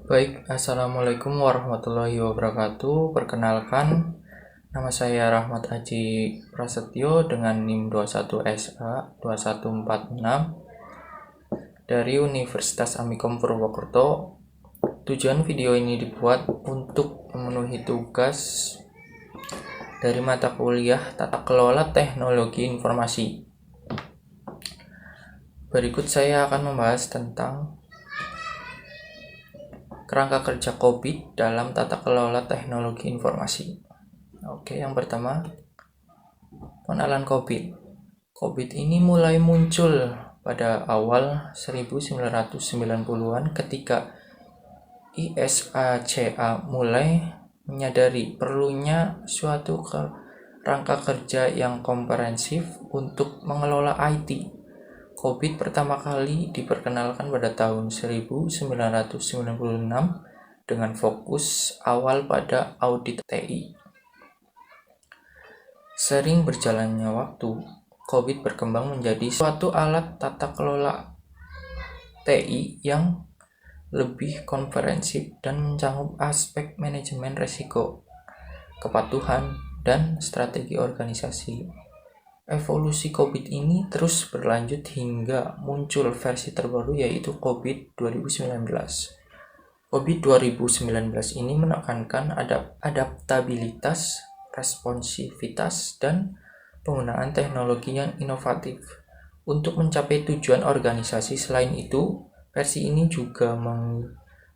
Baik, Assalamualaikum warahmatullahi wabarakatuh. Perkenalkan, nama saya Rahmat Aji Prasetyo dengan NIM 21SA 2146 dari Universitas Amikom Purwokerto. Tujuan video ini dibuat untuk memenuhi tugas dari mata kuliah Tata Kelola Teknologi Informasi. Berikut saya akan membahas tentang kerangka kerja COVID dalam tata kelola teknologi informasi. Oke, yang pertama, pengenalan COVID. COVID ini mulai muncul pada awal 1990-an ketika ISACA mulai menyadari perlunya suatu kerangka kerja yang komprehensif untuk mengelola IT. COVID pertama kali diperkenalkan pada tahun 1996 dengan fokus awal pada audit TI. Sering berjalannya waktu, COVID berkembang menjadi suatu alat tata kelola TI yang lebih komprehensif dan mencakup aspek manajemen risiko, kepatuhan, dan strategi organisasi. Evolusi COVID ini terus berlanjut hingga muncul versi terbaru yaitu COVID 2019. COVID 2019 ini menekankan adaptabilitas, responsivitas, dan penggunaan teknologi yang inovatif untuk mencapai tujuan organisasi. Selain itu, versi ini juga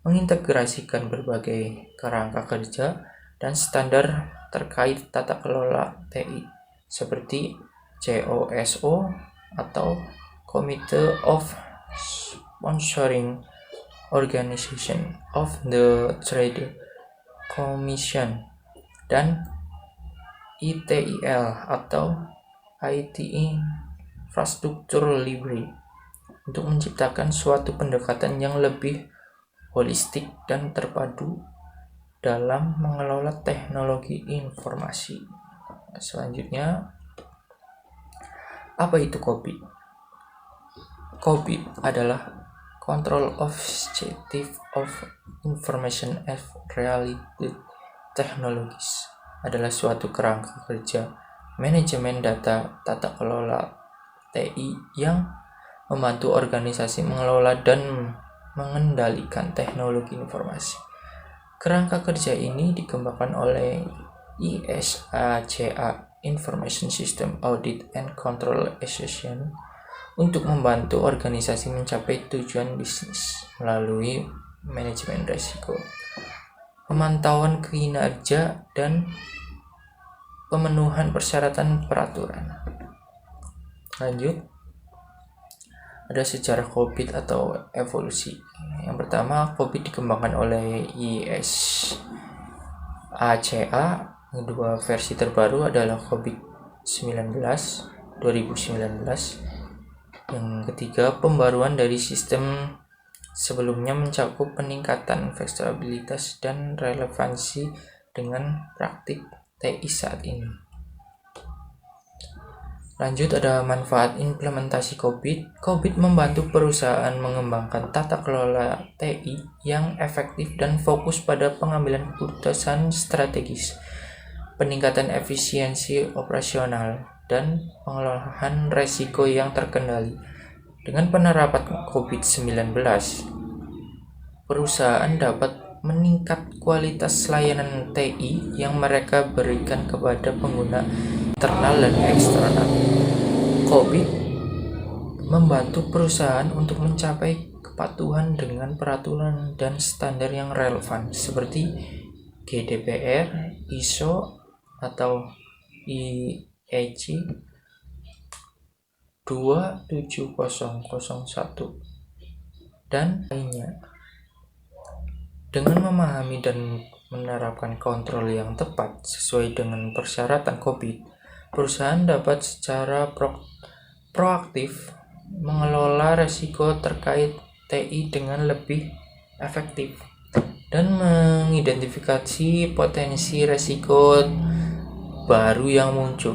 mengintegrasikan berbagai kerangka kerja dan standar terkait tata kelola TI seperti COSO atau Committee of Sponsoring Organization of the Trade Commission dan ITIL atau IT Infrastructure Library untuk menciptakan suatu pendekatan yang lebih holistik dan terpadu dalam mengelola teknologi informasi. Selanjutnya, apa itu COVID? COVID adalah Control Objective of Information as Related Technologies, adalah suatu kerangka kerja manajemen data tata kelola TI yang membantu organisasi mengelola dan mengendalikan teknologi informasi. Kerangka kerja ini dikembangkan oleh ISACA Information System Audit and Control Association untuk membantu organisasi mencapai tujuan bisnis melalui manajemen risiko, pemantauan kinerja, dan pemenuhan persyaratan peraturan. Lanjut, ada sejarah COVID atau evolusi. Yang pertama, COVID dikembangkan oleh ISACA. Kedua versi terbaru adalah COVID-19 2019. Yang ketiga, pembaruan dari sistem sebelumnya mencakup peningkatan fleksibilitas dan relevansi dengan praktik TI saat ini. Lanjut, ada manfaat implementasi COVID. COVID membantu perusahaan mengembangkan tata kelola TI yang efektif dan fokus pada pengambilan keputusan strategis, peningkatan efisiensi operasional, dan pengelolaan risiko yang terkendali. Dengan penerapan COVID-19, perusahaan dapat meningkat kualitas layanan TI yang mereka berikan kepada pengguna internal dan eksternal. COVID membantu perusahaan untuk mencapai kepatuhan dengan peraturan dan standar yang relevan seperti GDPR, ISO, atau IEC 27001 dan lainnya. Dengan memahami dan menerapkan kontrol yang tepat sesuai dengan persyaratan COVID, perusahaan dapat secara proaktif mengelola risiko terkait TI dengan lebih efektif dan mengidentifikasi potensi risiko baru yang muncul.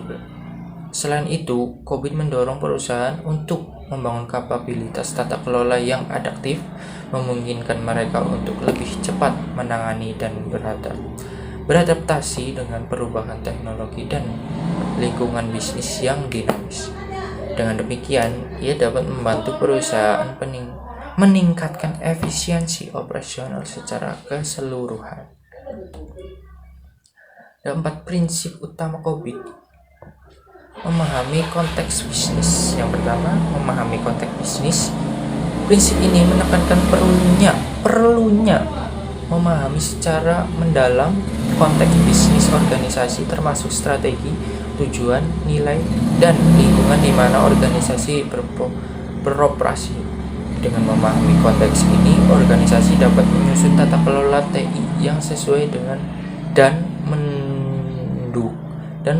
Selain itu, COVID mendorong perusahaan untuk membangun kapabilitas tata kelola yang adaptif, memungkinkan mereka untuk lebih cepat menangani dan beradaptasi dengan perubahan teknologi dan lingkungan bisnis yang dinamis. Dengan demikian, ia dapat membantu perusahaan meningkatkan efisiensi operasional secara keseluruhan. Ada 4 prinsip utama COVID. Memahami konteks bisnis. Yang pertama, memahami konteks bisnis. Prinsip ini menekankan perlunya memahami secara mendalam konteks bisnis organisasi, termasuk strategi, tujuan, nilai, dan lingkungan di mana organisasi beroperasi. Dengan memahami konteks ini, organisasi dapat menyusun tata kelola TI yang sesuai dengan dan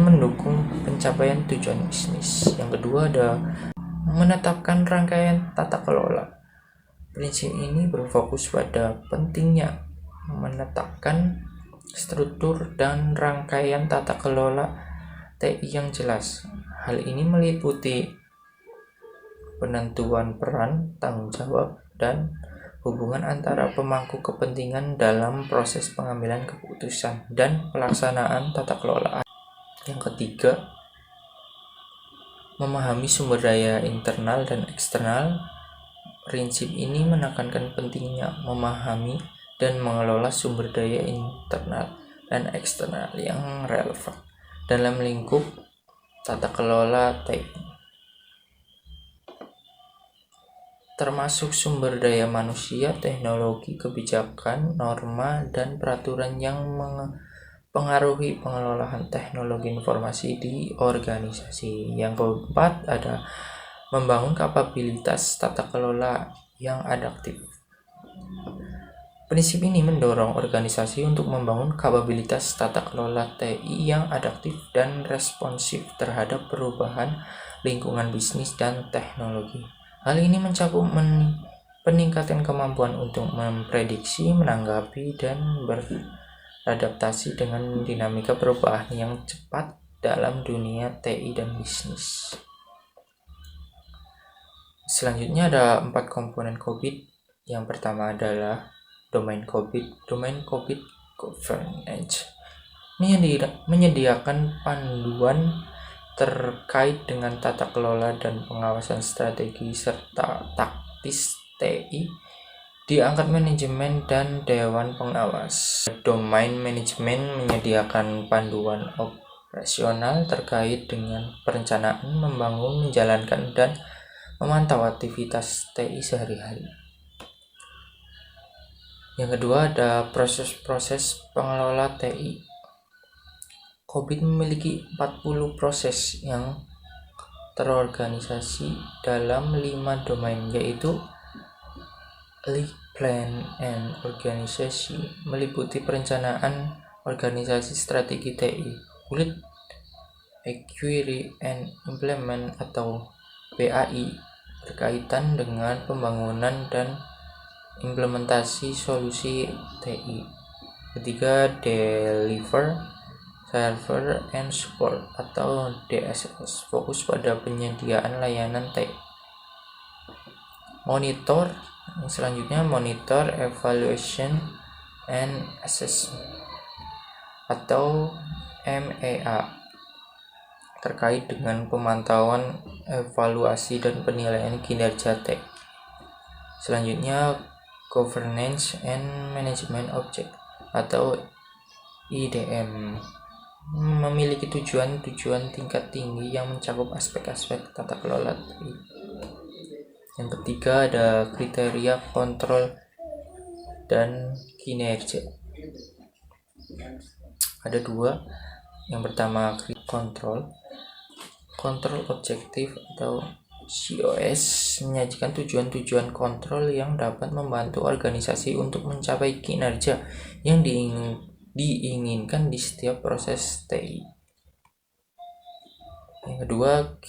mendukung pencapaian tujuan bisnis. Yang kedua ada menetapkan rangkaian tata kelola. Prinsip ini berfokus pada pentingnya menetapkan struktur dan rangkaian tata kelola TI yang jelas. Hal ini meliputi penentuan peran, tanggung jawab, dan hubungan antara pemangku kepentingan dalam proses pengambilan keputusan dan pelaksanaan tata kelola. Yang ketiga, memahami sumber daya internal dan eksternal. Prinsip ini menekankan pentingnya memahami dan mengelola sumber daya internal dan eksternal yang relevan dalam lingkup tata kelola TI, termasuk sumber daya manusia, teknologi, kebijakan, norma, dan peraturan yang mempengaruhi pengelolaan teknologi informasi di organisasi. Yang keempat ada membangun kapabilitas tata kelola yang adaptif. Prinsip ini mendorong organisasi untuk membangun kapabilitas tata kelola TI yang adaptif dan responsif terhadap perubahan lingkungan bisnis dan teknologi. Hal ini mencakup peningkatan kemampuan untuk memprediksi, menanggapi, dan beradaptasi dengan dinamika perubahan yang cepat dalam dunia TI dan bisnis. Selanjutnya ada 4 komponen COVID. Yang pertama adalah domain COVID. Domain COVID governance menyediakan panduan terkait dengan tata kelola dan pengawasan strategi serta taktis TI di angkat manajemen dan dewan pengawas. Domain manajemen menyediakan panduan operasional terkait dengan perencanaan, membangun, menjalankan, dan memantau aktivitas TI sehari-hari. Yang kedua ada proses-proses pengelola TI. COVID memiliki 40 proses yang terorganisasi dalam 5 domain, yaitu lead, plan, and organization, meliputi perencanaan, organisasi, strategi TI, lead, acquire, and implement atau PAI, berkaitan dengan pembangunan dan implementasi solusi TI. Ketiga, deliver, server, and support atau DSS, fokus pada penyediaan layanan TI. Monitor, selanjutnya monitor, evaluation, and assessment atau MEA, terkait dengan pemantauan, evaluasi, dan penilaian kinerja TI. Selanjutnya governance and management object atau IDM, memiliki tujuan tingkat tinggi yang mencakup aspek-aspek tata kelola TI. Yang ketiga ada kriteria kontrol dan kinerja. Ada 2. Yang pertama kontrol objektif atau COS menyajikan tujuan-tujuan kontrol yang dapat membantu organisasi untuk mencapai kinerja yang diinginkan di setiap proses TI. Yang kedua,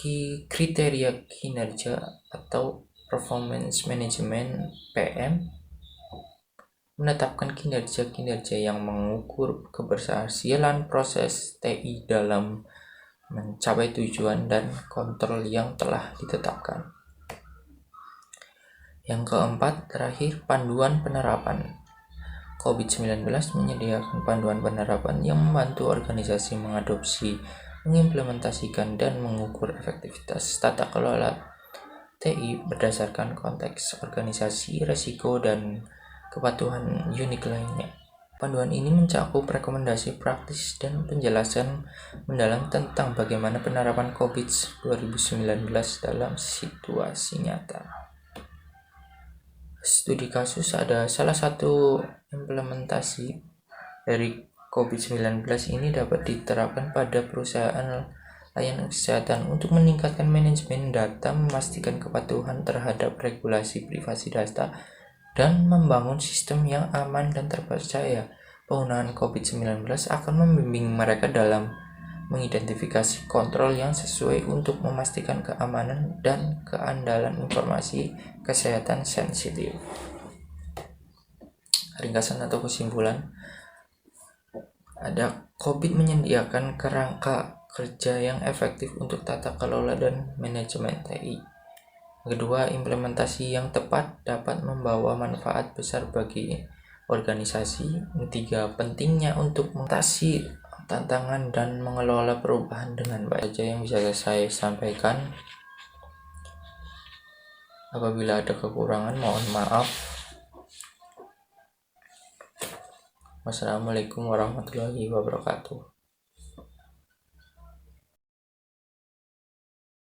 kriteria kinerja atau performance management PM, menetapkan kinerja-kinerja yang mengukur keberhasilan proses TI dalam mencapai tujuan dan kontrol yang telah ditetapkan. Yang keempat, terakhir, panduan penerapan. COVID-19 menyediakan panduan penerapan yang membantu organisasi mengadopsi, mengimplementasikan, dan mengukur efektivitas tata kelola TI berdasarkan konteks organisasi, resiko, dan kepatuhan unik lainnya. Panduan ini mencakup rekomendasi praktis dan penjelasan mendalam tentang bagaimana penerapan COVID-19 dalam situasi nyata. Studi kasus ada salah satu implementasi dari COVID-19 ini dapat diterapkan pada perusahaan layanan kesehatan untuk meningkatkan manajemen data, memastikan kepatuhan terhadap regulasi privasi data, dan membangun sistem yang aman dan terpercaya. Penggunaan COVID-19 akan membimbing mereka dalam mengidentifikasi kontrol yang sesuai untuk memastikan keamanan dan keandalan informasi kesehatan sensitif. Ringkasan atau kesimpulan, ada COVID menyediakan kerangka kerja yang efektif untuk tata kelola dan manajemen TI. Kedua, implementasi yang tepat dapat membawa manfaat besar bagi organisasi. Ketiga, pentingnya untuk mengatasi tantangan dan mengelola perubahan dengan baik. Saja yang bisa saya sampaikan. Apabila ada kekurangan, mohon maaf. Wassalamualaikum warahmatullahi wabarakatuh.